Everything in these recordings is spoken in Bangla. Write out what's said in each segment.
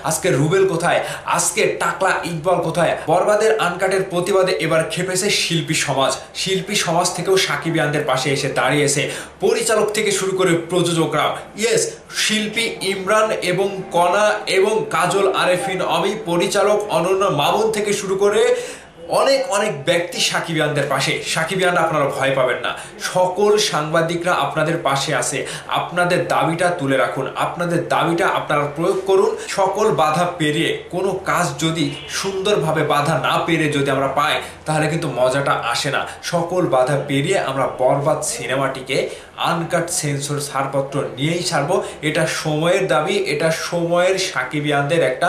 আজকে রুবেল কোথায়, আজকে টাকলা ইকবাল কোথায়। বরবাদের আনকাটের প্রতিবাদে এবার খেপেছে শিল্পী সমাজ। শিল্পী সমাজ থেকেও সাকিবিয়ানদের পাশে এসে দাঁড়িয়েছে পরিচালক থেকে শুরু করে প্রযোজকরা। ইয়েস, শিল্পী ইমরান এবং কণা এবং কাজল আরেফিন অমি, পরিচালক অনন্য মামুন থেকে শুরু করে অনেক অনেক ব্যক্তি সাকিবিয়ানদের পাশে। সাকিবিয়ানরা আপনারা ভয় পাবেন না, সকল সাংবাদিকরা আপনাদের পাশে আছে। আপনাদের দাবিটা তুলে রাখুন, আপনাদের দাবিটা আপনারা প্রয়োগ করুন। সকল বাধা পেরিয়ে কোনো কাজ যদি সুন্দরভাবে বাধা না পেরিয়ে যদি আমরা পাই, তাহলে কিন্তু মজাটা আসে না। সকল বাধা পেরিয়ে আমরা বরবাদ সিনেমাটিকে আনকাট সেন্সর ছাড়পত্র নিয়েই ছাড়বো। এটা সময়ের দাবি, এটা সময়ের সাকিবিয়ানদের একটা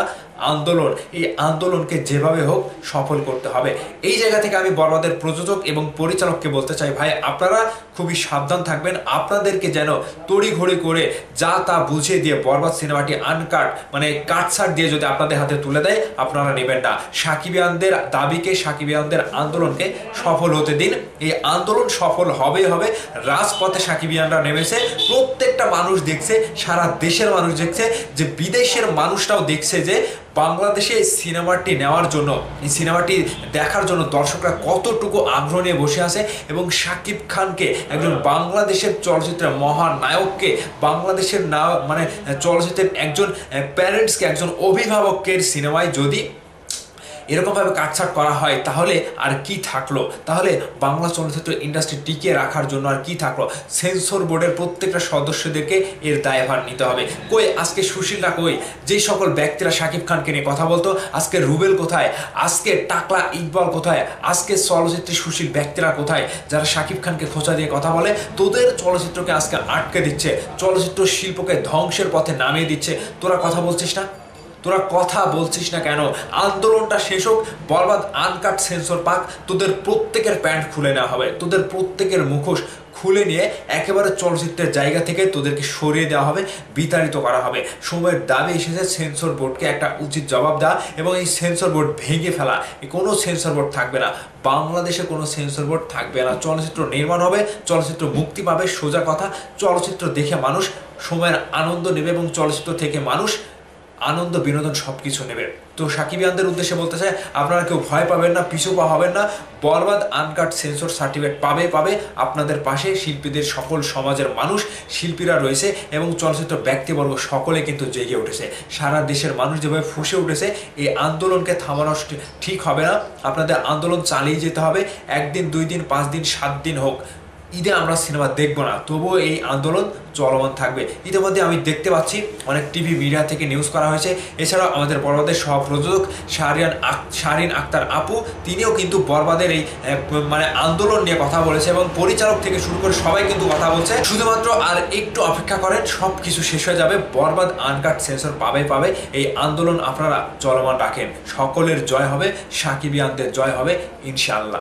আন্দোলন। এই আন্দোলনকে যেভাবে হোক সফল করতে হবে। এই জায়গা থেকে আমি বরবাদের প্রযোজক এবং পরিচালককে বলতে চাই, ভাই আপনারা খুবই সাবধান থাকবেন। আপনাদেরকে যেন তড়িঘড়ি করে যা তা বুঝিয়ে দিয়ে বরবাদ সিনেমাটি আনকাট মানে কাটছাট দিয়ে যদি আপনাদের হাতে তুলে দেয়, আপনারা নেবেন না। সাকিবিয়ানদের দাবিকে, সাকিবিয়ানদের আন্দোলনকে সফল হতে দিন। এই আন্দোলন সফল হবেই হবে। রাজপথে সাকিবিয়ানরা নেমেছে, প্রত্যেকটা মানুষ দেখছে, সারা দেশের মানুষ দেখছে, যে বিদেশের মানুষটাও দেখছে যে বাংলাদেশে সিনেমাটি নেওয়ার জন্য, এই সিনেমাটি দেখার জন্য দর্শকরা কতটুকু আগ্রহ নিয়ে বসে আছে। এবং শাকিব খানকে, একজন বাংলাদেশের চলচ্চিত্রের মহানায়ককে, বাংলাদেশের মানে চলচ্চিত্রের একজন প্যারেন্টসকে, একজন অভিভাবকের সিনেমায় যদি এরকমভাবে কাটছাট করা হয়, তাহলে আর কি থাকলো? তাহলে বাংলা চলচ্চিত্র ইন্ডাস্ট্রি টিকিয়ে রাখার জন্য আর কি থাকলো? সেন্সর বোর্ডের প্রত্যেকটা সদস্যদেরকে এর দায়ভার নিতে হবে। কই আজকে সুশীলরা কই? যেই সকল ব্যক্তিরা শাকিব খানকে নিয়ে কথা বলতো, আজকে রুবেল কোথায়, আজকে টাকলা ইকবাল কোথায়, আজকে চলচ্চিত্রে সুশীল ব্যক্তিরা কোথায়, যারা শাকিব খানকে খোঁচা দিয়ে কথা বলে? তোদের চলচ্চিত্রকে আজকে আটকে দিচ্ছে, চলচ্চিত্র শিল্পকে ধ্বংসের পথে নামিয়ে দিচ্ছে। তোরা কথা বলছিস না? তোরা কথা বলছিস না কেন? আন্দোলনটা শেষ হোক, বরবাদ আনকাট সেন্সর পাক, তোদের প্রত্যেকের প্যান্ট খুলে নেওয়া হবে, তোদের প্রত্যেকের মুখোশ খুলে নিয়ে একেবারে চলচ্চিত্রের জায়গা থেকে তোদেরকে সরিয়ে দেওয়া হবে, বিতাড়িত করা হবে। সময়ের দাবি এসেছে সেন্সর বোর্ডকে একটা উচিত জবাব দেওয়া এবং এই সেন্সর বোর্ড ভেঙে ফেলা। কোনো সেন্সর বোর্ড থাকবে না, বাংলাদেশে কোনো সেন্সর বোর্ড থাকবে না। চলচ্চিত্র নির্মাণ হবে, চলচ্চিত্র মুক্তি পাবে। সোজা কথা, চলচ্চিত্র দেখে মানুষ সময়ের আনন্দ নেবে এবং চলচ্চিত্র থেকে মানুষ আনন্দ বিনোদন সব কিছু নেবে। তো সাকিবিয়ানদের উদ্দেশ্যে বলতে চাই, আপনারা কেউ ভয় পাবেন না, পিছু পা হবেন না। বরবাদ আনকাট সেন্সর সার্টিফিকেট পাবে। আপনাদের পাশে শিল্পীদের সকল সমাজের মানুষ, শিল্পীরা রয়েছে এবং চলচ্চিত্র ব্যক্তিবর্গ সকলে কিন্তু জেগে উঠেছে। সারা দেশের মানুষ যেভাবে ফুঁসে উঠেছে, এই আন্দোলনকে থামানো ঠিক হবে না। আপনাদের আন্দোলন চালিয়ে যেতে হবে। 1 দিন 2 দিন 5 দিন 7 দিন হোক, ঈদে আমরা সিনেমা দেখবো না, তবুও এই আন্দোলন চলমান থাকবে। ইতিমধ্যে আমি দেখতে পাচ্ছি অনেক টিভি মিডিয়া থেকে নিউজ করা হয়েছে। এছাড়াও আমাদের বরবাদের সহপ্রযোজক শাহরিন আক্তার আপু, তিনিও কিন্তু বরবাদের এই মানে আন্দোলন নিয়ে কথা বলেছে এবং পরিচালক থেকে শুরু করে সবাই কিন্তু কথা বলছে। শুধুমাত্র আর একটু অপেক্ষা করেন, সব কিছু শেষ হয়ে যাবে। বরবাদ আনকাট সেন্সর পাবে। এই আন্দোলন আপনারা চলমান রাখেন। সকলের জয় হবে, সাকিবিয়ানদের জয় হবে ইনশাআল্লাহ।